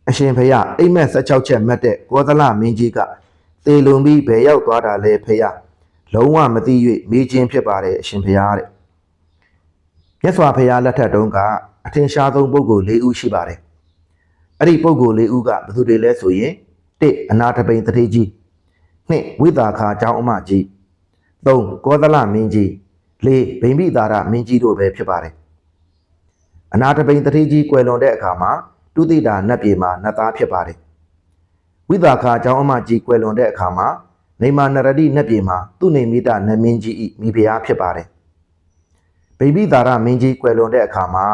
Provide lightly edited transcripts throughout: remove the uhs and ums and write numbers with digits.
အရှင်ဖေယအိမ်မက်16ချက်မှတ်တဲ့ကောသလမင်းကြီးကသေလွန်ပြီးဘယ်ရောက်သွားတာလဲဖေယလုံးဝမသိ၍မေးခြင်းဖြစ်ပါတယ်အရှင်ဖေယတဲ့မြတ်စွာဘုရားလက်ထက်တုန်းကအထင်ရှားဆုံးပုဂ္ဂိုလ်၄ဦးရှိပါတယ်အဲ့ဒီပုဂ္ဂိုလ်၄ဦးကဘယ်သူတွေလဲဆိုရင်၁အနာထပိန်တထေးကြီး၂ဝိသာခာကျောင်းအမကြီး၃ကောသလမင်းကြီး၄ဗိမ္ပိသာရမင်းကြီးတို့ပဲဖြစ်ပါတယ်အနာထပိန်တထေးကြီးကွယ်လွန်တဲ့အခါမှာတုတိတာနတ်ပြည်မှာနတ်သားဖြစ်ပါတယ်ဝိသာခာကျောင်းအမကြီးကွယ်လွန်တဲ့အခါမှာနေမာနရတိနတ်ပြည်မှာသူနေမိတနတ်မင်းကြီးဤမိဖုရားဖြစ်ပါတယ်ဗိမ္ပိသာရမင်းကြီးကွယ်လွန်တဲ့အခါမှာ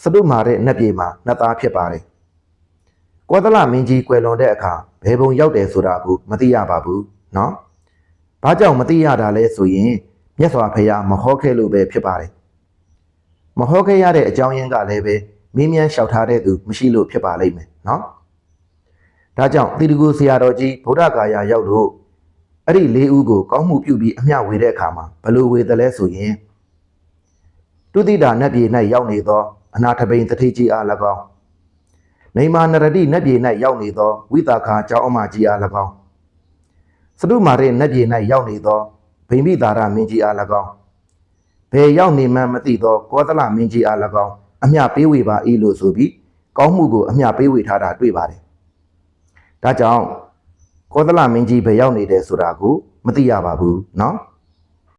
စတုမာတဲ့နတ်ပြည်မှာနတ်သားဖြစ်ပါတယ်ကောသလမင်းကြီးကွယ်လွန်တဲ့အခါဘယ်ဘုံရောက်တယ်ဆိုတာကိုမသိရပါဘူးเนาะဘာကြောင့်မသိရတာလဲဆိုရင်မြတ်စွာဘုရားမဟောခဲ့လို့ပဲဖြစ်ပါတယ်မဟောခဲ့ရတဲ့အကြောင်းရင်းကလည်းပဲမင်းမြန်းလျှောက်ထားတဲ့သူမရှိလို့ဖြစ်ပါလိမ့်မယ်เนาะဒါကြောင့်တိတကူဆရာတော်ကြီးဗုဒ္ဓဂါယာရောက်လို့အဲ့ဒီ၄ဦးကိုကောင်းမှုပြုပြီးအမျှဝေတဲ့အခါမှာဘလို့ဝေတယ်လဲဆိုရင်တုတိတာနတ်ပြည်၌ရောက်နေသောအနာထပိန်တထေးကြီးအား၎င်းနေမာနရတိနတ်ပြည်၌ရောက်နေသောဝိသာခာကျောင်းအမကြီးအား၎င်းစတုမာရဲ့နတ်ပြည်၌ရောက်နေသောဗိမ္ပိသာရမင်းကြီးအား၎င်းဘယ်ရောက်နေမှန်းမသိသောကောသလမင်းကြီးအား၎င်းအမျှပေးဝေပါ၏လို့ဆိုပြီးကောင်းမှုကိုအမျှပေးဝေထားတာတွေ့ပါတယ်ဒါကြောင့်ကောသလမင်းကြီးဘယ်ရောက်နေတယ်ဆိုတာကိုမသိရပါဘူးเนาะ